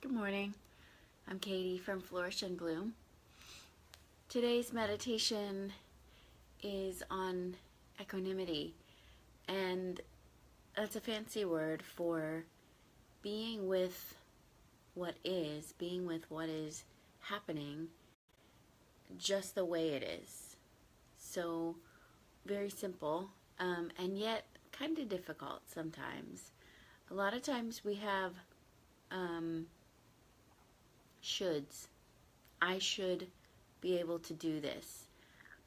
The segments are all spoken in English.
Good morning. I'm Katie from Flourish and Bloom. Today's meditation is on equanimity, and that's a fancy word for being with what is, happening just the way it is. So, very simple, and yet kind of difficult sometimes. A lot of times we have shoulds. I should be able to do this.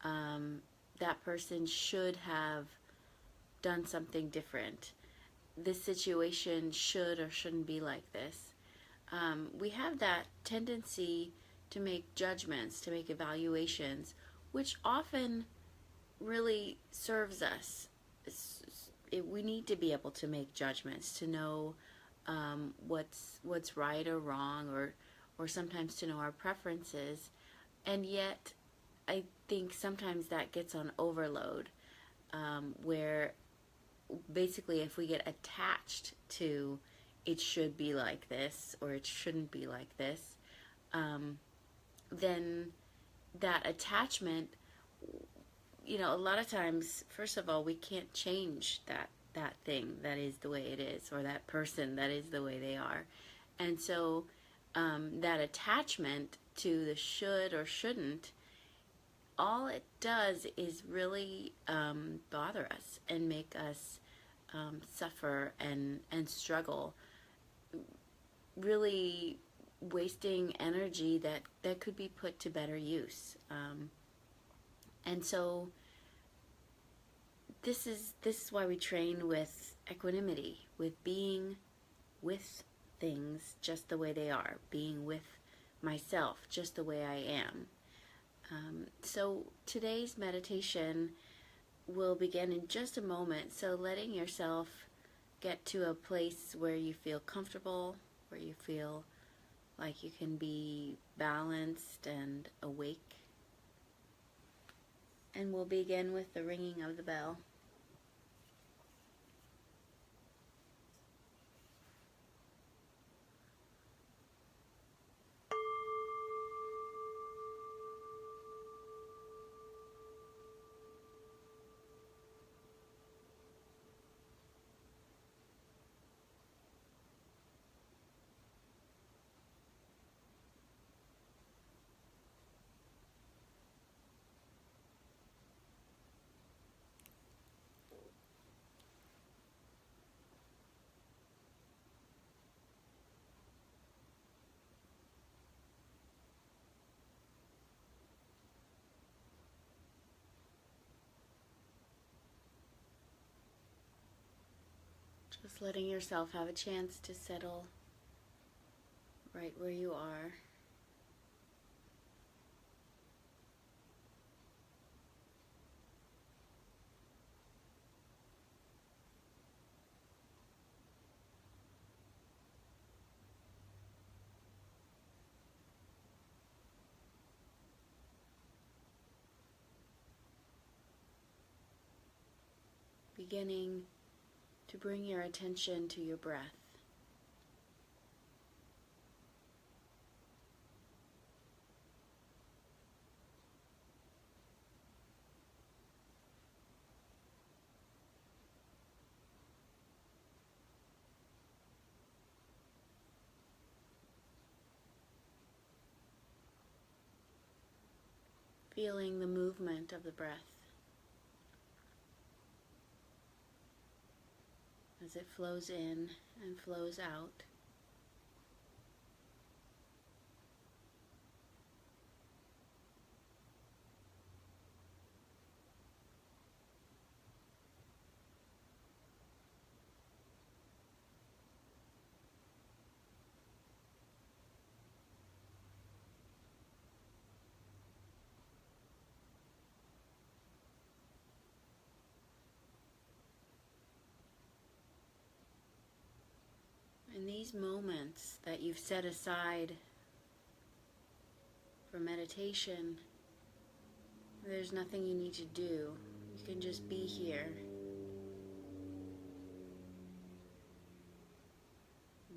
That person should have done something different. This situation should or shouldn't be like this. We have that tendency to make judgments, to make evaluations, which often really serves us. We need to be able to make judgments, to know what's right or wrong, or sometimes to know our preferences. And yet, I think sometimes that gets on overload, where basically if we get attached to it should be like this or it shouldn't be like this, then that attachment, a lot of times, first of all, we can't change that thing that is the way it is, or that person that is the way they are. And so that attachment to the should or shouldn't, all it does is really bother us and make us suffer and struggle, really wasting energy that could be put to better use. And so this is why we train with equanimity, with being with things just the way they are, being with myself just the way I am. So today's meditation will begin in just a moment. So letting yourself get to a place where you feel comfortable, where you feel like you can be balanced and awake. And we'll begin with the ringing of the bell. Just letting yourself have a chance to settle right where you are. Beginning to bring your attention to your breath. Feeling the movement of the breath as it flows in and flows out. In these moments that you've set aside for meditation, there's nothing you need to do. You can just be here.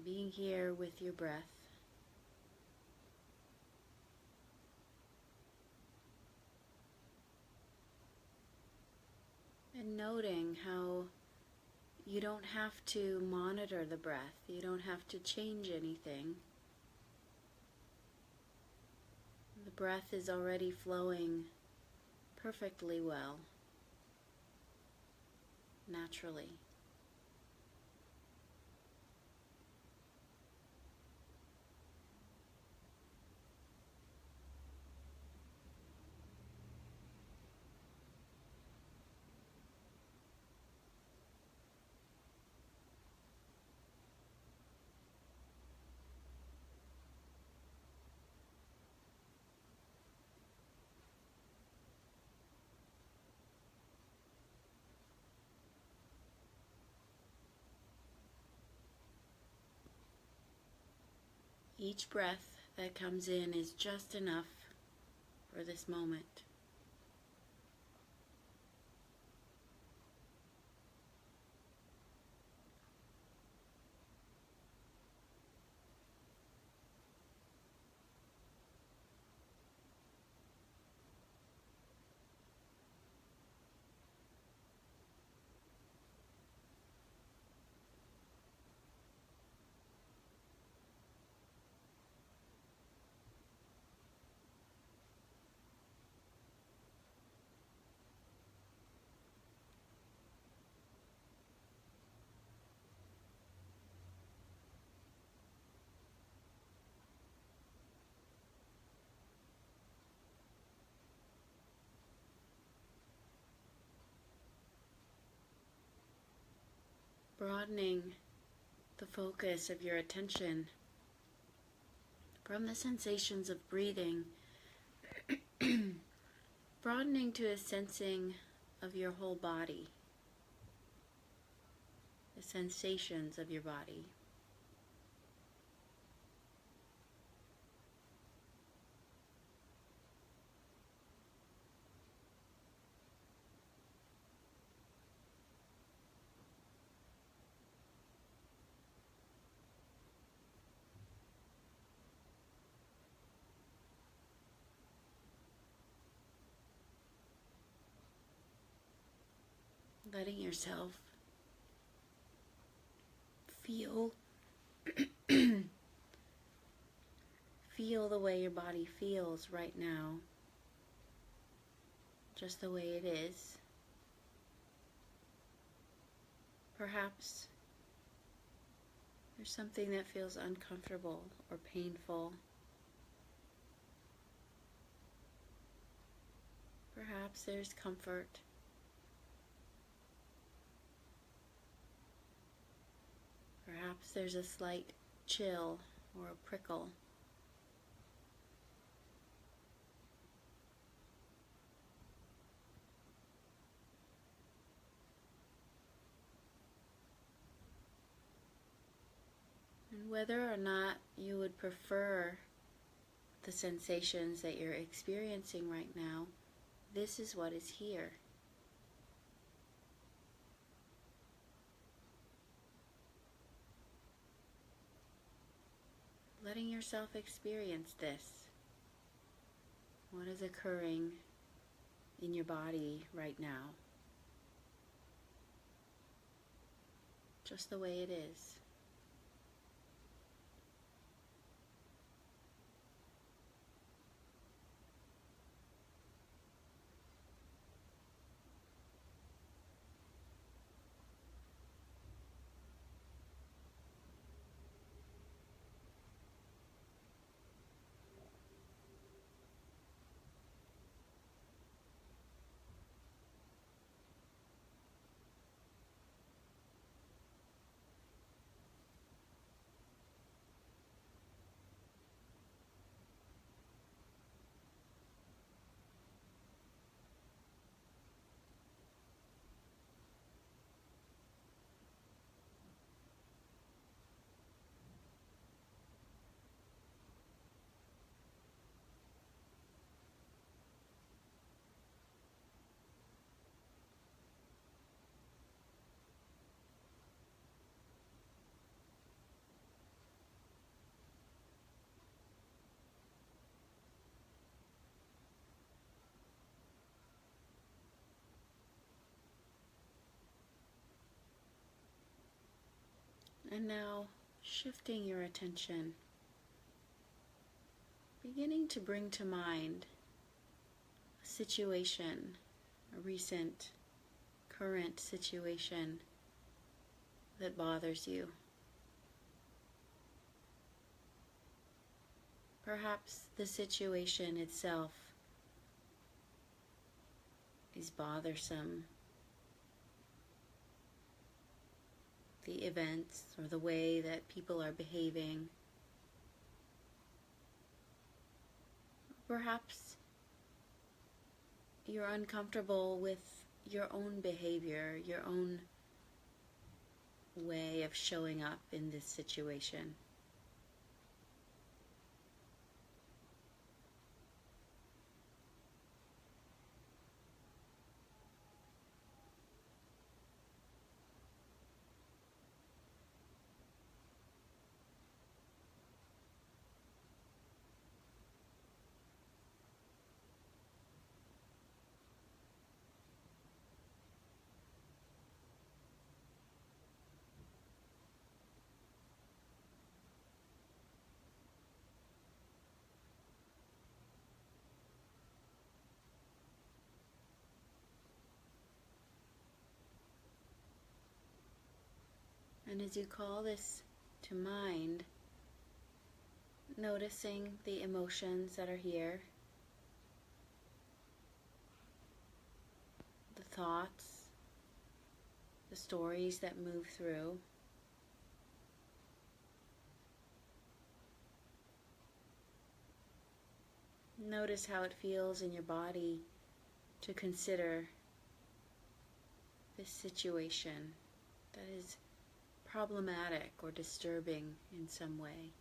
Being here with your breath. noting how you don't have to monitor the breath. You don't have to change anything. The breath is already flowing perfectly well, naturally. Each breath that comes in is just enough for this moment. Broadening the focus of your attention from the sensations of breathing, broadening to a sensing of your whole body, the sensations of your body. Letting yourself feel feel the way your body feels right now, just the way it is. Perhaps there's something that feels uncomfortable or painful. Perhaps there's comfort. Perhaps there's a slight chill or a prickle. And whether or not you would prefer the sensations that you're experiencing right now, this is what is here. Letting yourself experience this. What is occurring in your body right now? Just the way it is. And now, shifting your attention, beginning to bring to mind a situation, a recent, current situation that bothers you. Perhaps the situation itself is bothersome. The events or the way that people are behaving. Perhaps you're uncomfortable with your own behavior, your own way of showing up in this situation. And as you call this to mind, noticing the emotions that are here, the thoughts, the stories that move through. Notice how it feels in your body to consider this situation that is problematic or disturbing in some way.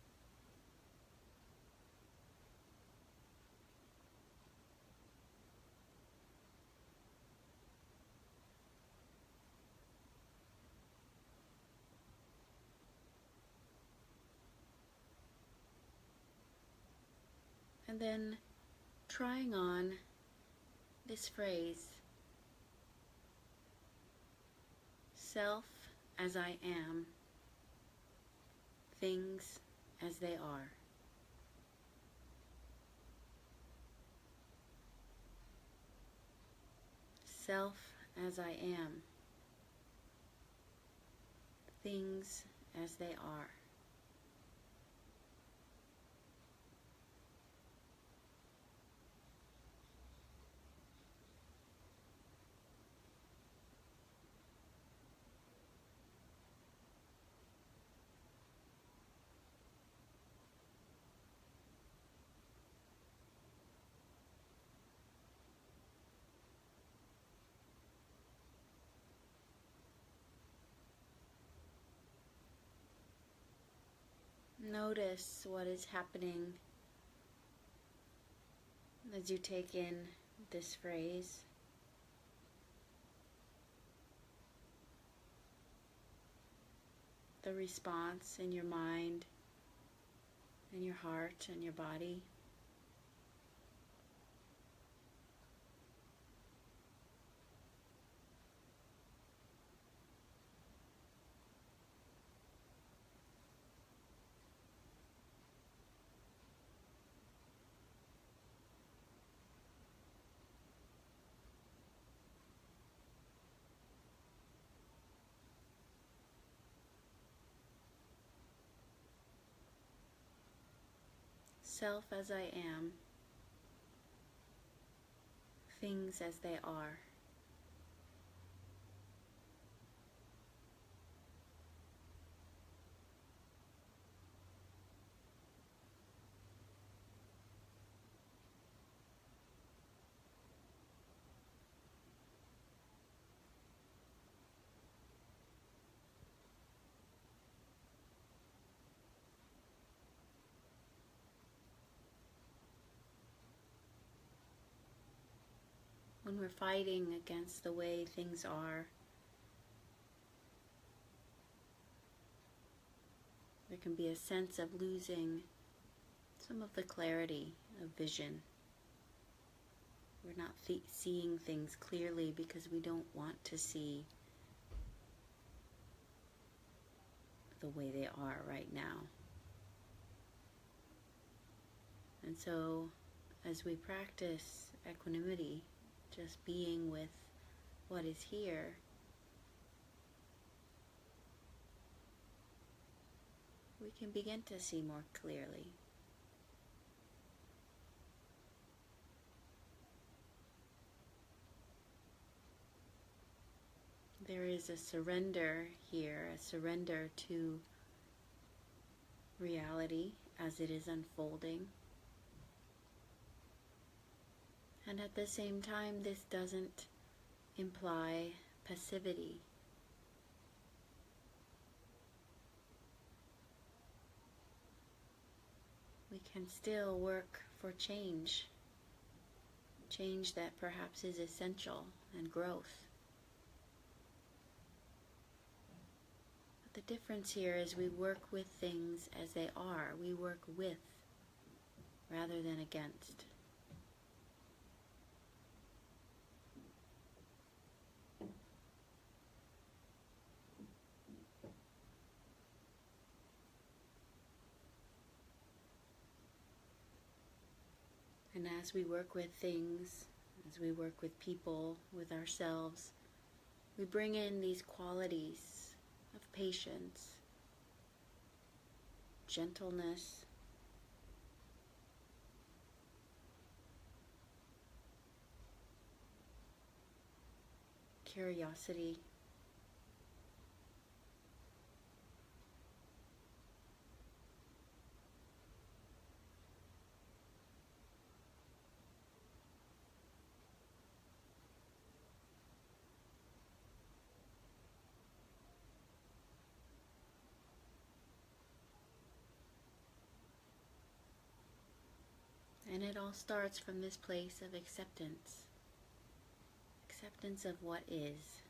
And then trying on this phrase, self as I am, things as they are. Self as I am, things as they are. Notice what is happening as you take in this phrase. The response in your mind, in your heart, and your body. Self as I am, things as they are. When we're fighting against the way things are, there can be a sense of losing some of the clarity of vision. We're not seeing things clearly because we don't want to see the way they are right now. And so, as we practice equanimity, just being with what is here, we can begin to see more clearly. There is a surrender here, a surrender to reality as it is unfolding. And at the same time, this doesn't imply passivity. We can still work for change, change that perhaps is essential, and growth. But the difference here is we work with things as they are. We work with rather than against. And as we work with things, as we work with people, with ourselves, we bring in these qualities of patience, gentleness, curiosity, and it all starts from this place of acceptance. Acceptance of what is.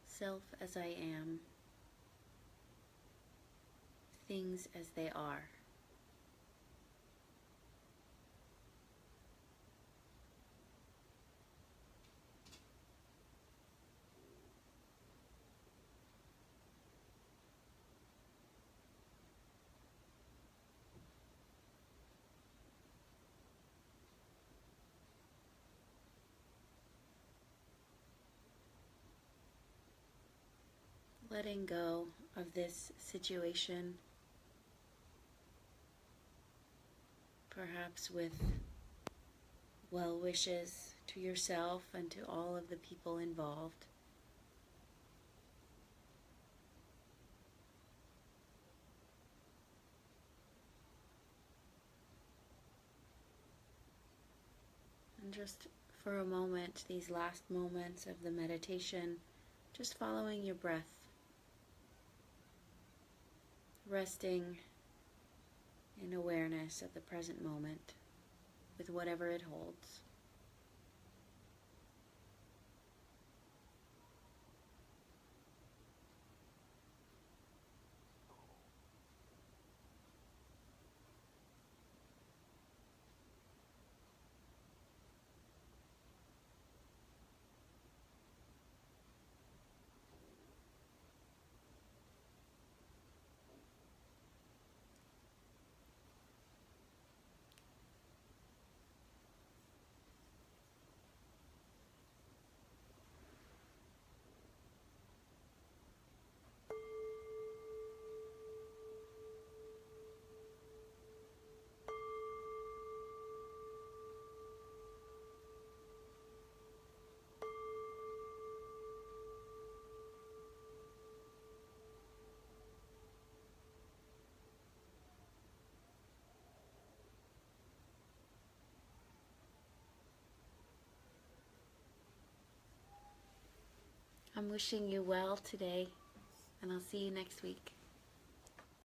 Self as I am. Things as they are. Letting go of this situation, perhaps with well wishes to yourself and to all of the people involved. And just for a moment, these last moments of the meditation, just following your breath, resting in awareness of the present moment with whatever it holds. I'm wishing you well today, and I'll see you next week.